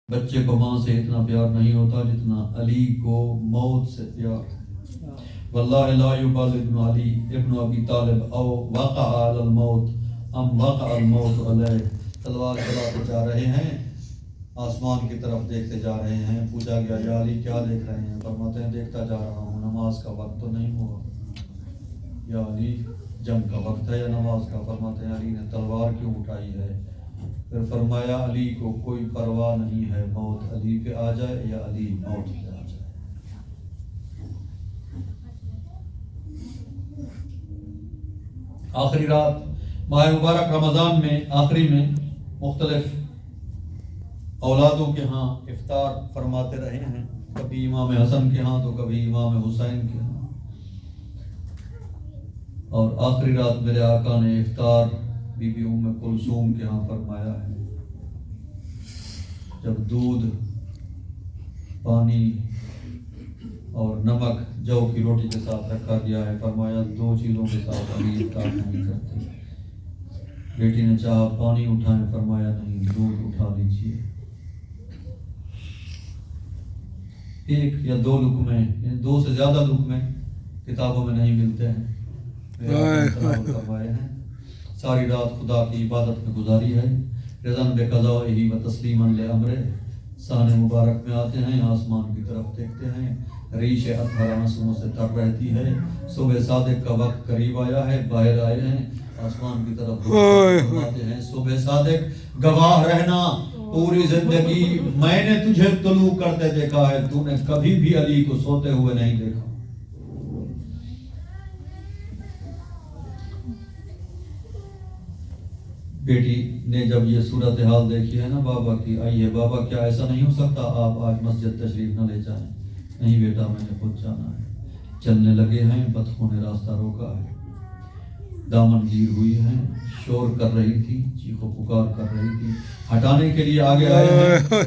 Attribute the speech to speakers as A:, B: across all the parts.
A: بچے کو ماں سے اتنا پیار نہیں ہوتا جتنا علی کو موت سے پیار ہے۔ واللہ لا یبال ابن علی ابن ابی طالب او وقع علی الموت ام وقع الموت علیہ۔ تلوار چلاتے جا رہے ہیں، آسمان کی طرف دیکھتے جا رہے ہیں، پوچھا گیا یا علی کیا دیکھ رہے ہیں؟ فرماتے ہیں دیکھتا جا رہا ہوں نماز کا وقت تو نہیں ہوا۔ یا علی جنگ کا وقت ہے یا نماز کا؟ فرماتے ہیں علی نے تلوار کیوں اٹھائی ہے؟ پھر فرمایا علی کو کوئی پرواہ نہیں ہے، موت علی پہ آ جائے یا علی موت پہ آ جائے۔ آخری رات ماہ مبارک رمضان میں آخری میں مختلف اولادوں کے ہاں افطار فرماتے رہے ہیں، کبھی امام حسن کے ہاں تو کبھی امام حسین کے ہاں، اور آخری رات میرے آقا نے افطار بی بی ام کلثوم کے ہاں فرمایا ہے۔ جب دودھ، پانی اور نمک جو کی روٹی کے ساتھ رکھا گیا ہے، فرمایا دو چیزوں کے ساتھ علی افطار نہیں کرتے۔ بیٹی نے چاہا پانی اٹھائیں، فرمایا نہیں دودھ اٹھا لیجیے۔ ایک یا دو لقمے، یعنی دو سے زیادہ لقمے کتابوں میں نہیں ملتے ہیں، فرمائے ہیں۔ ساری رات خدا کی عبادت میں گزاری ہے، رضاً بقضائہ و تسلیماً لامرہ۔ سہن مبارک میں آتے ہیں، آسمان کی طرف دیکھتے ہیں، ریش اطہر آنسوؤں سے تر رہتی ہے، صبح صادق کا وقت قریب آیا ہے، باہر آئے ہیں، آسمان کی طرف فرماتے ہیں صبح صادق گواہ رہنا، پوری زندگی میں نے تجھے طلوع کرتے دیکھا ہے، تو نے کبھی بھی علی کو سوتے ہوئے نہیں دیکھا۔ بیٹی نے جب یہ صورتحال دیکھی ہے نا بابا کی، آئیے بابا کیا ایسا نہیں ہو سکتا آپ آج مسجد تشریف نہ لے جائیں؟ نہیں بیٹا میں نے خود جانا ہے۔ چلنے لگے ہیں، بطخوں نے راستہ روکا ہے، دامن گیر ہوئی ہیں، شور کر رہی تھی، چیخ و پکار کر رہی تھی، ہٹانے کے لیے آگے آئے ہیں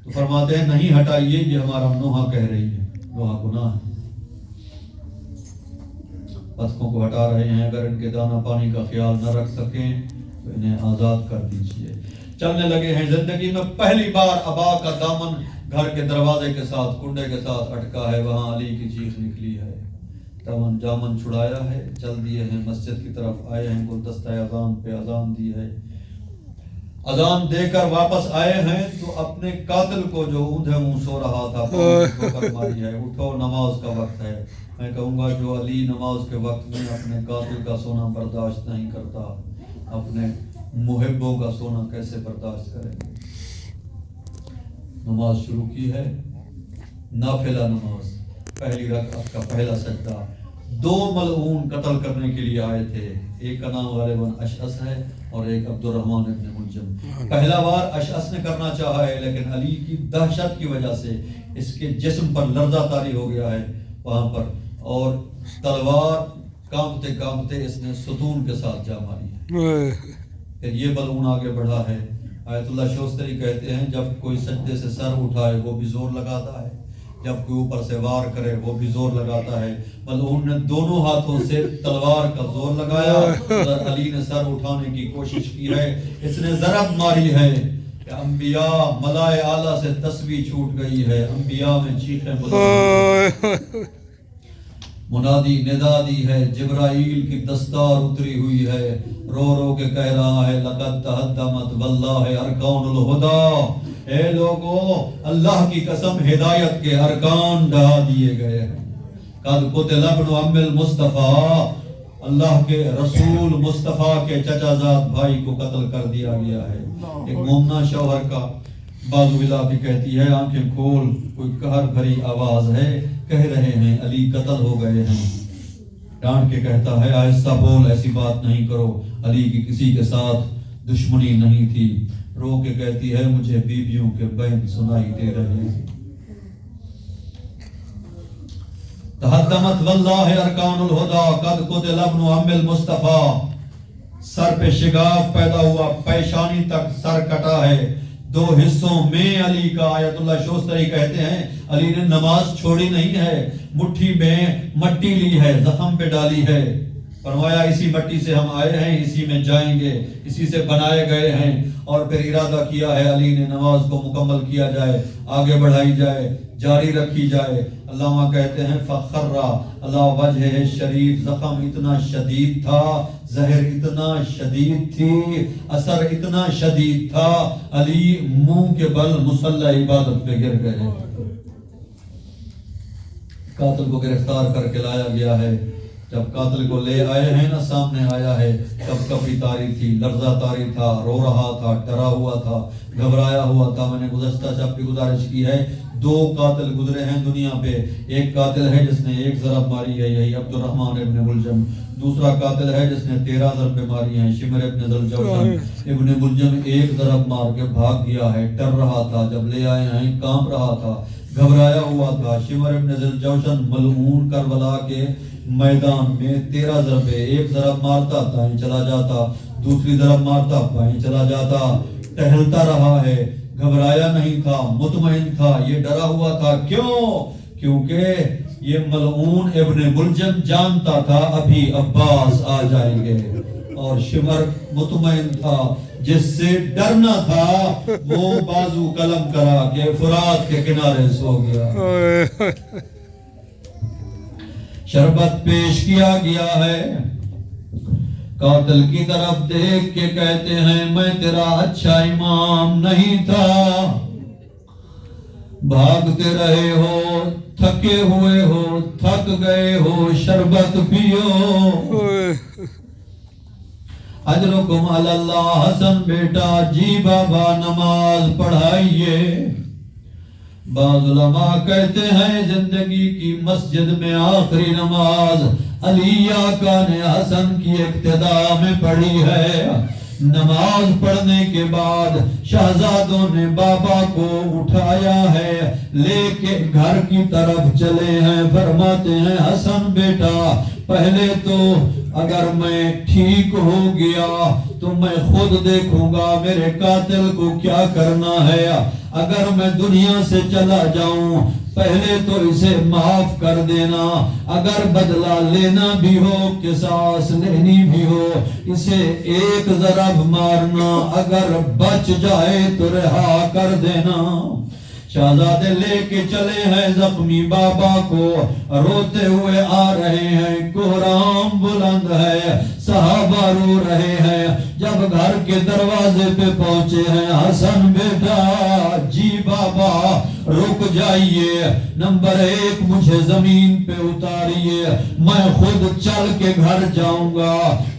A: تو فرماتے ہیں نہیں ہٹائیے، یہ ہمارا نوحہ کہہ رہی ہے، نوحہ گناہ ہے۔ بطخوں کو ہٹا رہے ہیں، اگر ان کے دانہ پانی کا خیال نہ رکھ سکیں تو انہیں آزاد کر دیجئے۔ چلنے لگے ہیں، زندگی میں پہلی بار ابا کا دامن گھر کے دروازے کے ساتھ کنڈے کے ساتھ اٹکا ہے، وہاں علی کی چیخ نکلی ہے، جامن چھڑایا ہے، چل دیے ہیں، مسجد کی طرف آئے ہیں، گلدستہ اذان پہ اذان دی ہے، اذان دے کر واپس آئے ہیں تو اپنے قاتل کو جو اوندھے منہ سو رہا تھا ٹھوکر ماری ہے، اٹھو نماز کا وقت ہے۔ میں کہوں گا جو علی نماز کے وقت میں اپنے قاتل کا سونا برداشت نہیں کرتا، اپنے محبوں کا سونا کیسے برداشت کریں گے؟ نماز شروع کی ہے، نافلہ نماز، پہلی رکعت کا پہلا سجدہ۔ دو ملعون قتل کرنے کے لیے آئے تھے، ایک کا نام غالباً اشعث ہے اور ایک عبد الرحمن ابن ملجم۔ پہلا بار اشعث نے کرنا چاہا ہے، لیکن علی کی دہشت کی وجہ سے اس کے جسم پر لرزہ طاری ہو گیا ہے وہاں پر، اور تلوار کانپتے کانپتے اس نے ستون کے ساتھ جا ماری ہے۔ پھر یہ ملعون آگے بڑھا ہے۔ آیت اللہ شوستری کہتے ہیں جب کوئی سجدے سے سر اٹھائے وہ بھی زور لگاتا ہے، جب کوئی اوپر سے وار کرے وہ بھی زور لگاتا ہے۔ ملعون نے دونوں ہاتھوں سے تلوار کا زور لگایا اور علی نے سر اٹھانے کی کوشش کی ہے، اس نے ضرب ماری ہے کہ انبیاء ملائے اعلیٰ سے تسبیح چھوٹ گئی ہے، انبیاء میں چیخیں بلند، منادی ندا دی ہے، جبرائیل کی دستار اتری ہوئی ہے، رو رو کے کہہ رہا ہے لقد تہدمت واللہ ارکان الہدی، اے لوگو اللہ کی قسم ہدایت کے ارکان ڈھا دیے گئے ہیں۔ قد قتل ابن ام المصطفیٰ، اللہ کے رسول مصطفیٰ کے چچا زاد بھائی کو قتل کر دیا گیا ہے۔ ایک مومنہ شوہر کا بازو ہلا کے کہتی ہے آنکھیں کھول، کوئی قہر بھری آواز ہے، کہہ رہے ہیں علی قتل ہو گئے ہیں۔ ڈانٹ کے کہتا ہے آہستہ بول، ایسی بات نہیں کرو، علی کی کسی کے ساتھ دشمنی نہیں تھی۔ رو کے کہتی ہے مجھے بیویوں کے بین سنائی دے رہے ہیں۔ تہدمت واللہ ارکان الہدی قد قتل ابن ام المصطفیٰ، سر پہ شگاف پیدا ہوا، پیشانی تک سر کٹا ہے، دو حصوں میں علی کا۔ آیت اللہ شوستری کہتے ہیں علی نے نماز چھوڑی نہیں ہے، مٹھی میں مٹی لی ہے، زخم پہ ڈالی ہے، فرمایا اسی مٹی سے ہم آئے ہیں، اسی میں جائیں گے، اسی سے بنائے گئے ہیں۔ اور پھر ارادہ کیا ہے علی نے نماز کو مکمل کیا جائے، آگے بڑھائی جائے، جاری رکھی جائے۔ علامہ کہتے ہیں فخرا علی وجہ شریف، زخم اتنا شدید تھا، زہر اتنا شدید تھی، اثر اتنا شدید تھا، علی منہ کے بل مصلی عبادت پہ گر گئے۔ قاتل کو گرفتار کر کے لایا گیا ہے۔ جب قاتل کو لے آئے ہیں نا، سامنے آیا ہے، کب کبھی تاری تھی، لرزہ تاری تھا، رو رہا تھا، ڈرا ہوا تھا، گھبرایا ہوا تھا۔ میں نے گزشتہ شب بھی گزارش کی ہے، 2 قاتل گزرے ہیں دنیا پہ۔ ایک قاتل ہے جس نے 1 ضرب ماری ہے، یہی عبد الرحمن ابن ملجم۔ دوسرا قاتل ہے جس نے 13 ضربیں ماری ہیں، شمر ابن ذوالجوشن ابن ملجم 1 ضرب مار کے بھاگ گیا ہے، ڈر رہا تھا، جب لے آئے ہیں کانپ رہا تھا، گھبرایا ہوا تھا۔ شمر ابن ذوالجوشن ملعون کربلا کے میدان میں 13 ضربے، 1 ضرب مارتا دائیں چلا جاتا، دوسری ضرب مارتا بائیں چلا جاتا، ٹہلتا رہا ہے، گھبرایا نہیں تھا، مطمئن تھا، یہ ڈرا ہوا تھا۔ کیوں؟ کیونکہ یہ ملعون ابن ملجم جانتا تھا ابھی عباس آ جائیں گے، اور شمر مطمئن تھا، جس سے ڈرنا تھا وہ بازو قلم کرا کے فرات کے کنارے سو گیا۔ شربت پیش کیا گیا ہے، قاتل کی طرف دیکھ کے کہتے ہیں میں تیرا اچھا امام نہیں تھا، بھاگتے رہے ہو، تھکے ہوئے ہو، تھک گئے ہو، شربت پیو۔ اجرکم علی اللہ، حسن بیٹا جی بابا نماز پڑھائیے۔ بعض علماء کہتے ہیں زندگی کی مسجد میں آخری نماز علی آقا نے حسن کی اقتداء میں پڑھی ہے۔ نماز پڑھنے کے بعد شہزادوں نے بابا کو اٹھایا ہے، لے کے گھر کی طرف چلے ہیں، فرماتے ہیں حسن بیٹا پہلے تو اگر میں ٹھیک ہو گیا تو میں خود دیکھوں گا میرے قاتل کو کیا کرنا ہے، اگر میں دنیا سے چلا جاؤں پہلے تو اسے معاف کر دینا، اگر بدلہ لینا بھی ہو، قصاص لینی بھی ہو، اسے 1 ضرب مارنا، اگر بچ جائے تو رہا کر دینا۔ شہزادے لے کے چلے ہیں زخمی بابا کو، روتے ہوئے آ رہے ہیں، کوہرام بلند ہے، صحابہ رو رہے ہیں۔ جب گھر کے دروازے پہ پہنچے ہیں، حسن بیٹا جی بابا رک جائیے، نمبر 1 مجھے زمین پہ اتاریے، میں خود چل کے گھر جاؤں گا۔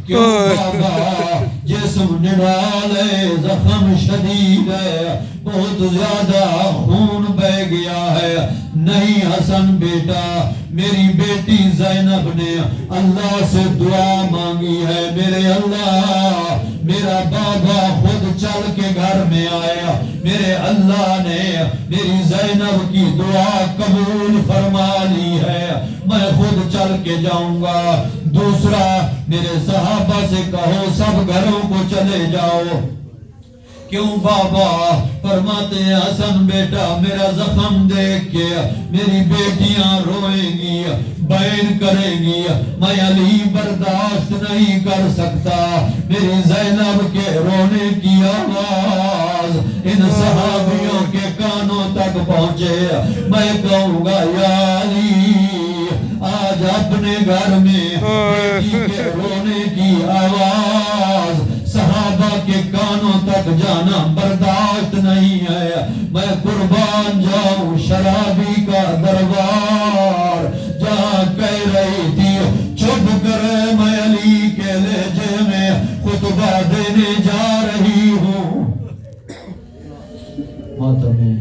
A: کیوں بابا؟ جسم نڈال ہے، زخم شدید ہے، بہت زیادہ خون بہ گیا ہے۔ نہیں حسن بیٹا، میری بیٹی زینب نے اللہ سے دعا مانگی ہے، میرے اللہ میرا بابا خود چل کے گھر میں آیا، میرے اللہ نے میری زینب کی دعا قبول فرما لی ہے، میں خود چل کے جاؤں گا۔ دوسرا میرے صحابہ سے کہو سب گھروں کو چلے جاؤ۔ کیوں بابا؟ فرماتے ہیں حسن بیٹا میرا زخم دیکھ کے میری بیٹیاں روئیں گی، بین کریں گی، میں علی برداشت نہیں کر سکتا، میری زینب کے رونے کی آواز ان صحابیوں کے کانوں تک پہنچے، میں کہوں گا یا علی آج اپنے گھر میں بیٹی کے رونے کی آواز صحابہ کے کانوں تک جانا برداشت نہیں ہے، میں قربان جاؤں شرابی کا دربار جہاں کہہ رہی تھی چپ کرے میں علی کے لہجے میں خطبہ دینے جا رہی ہوں۔ ماتم میں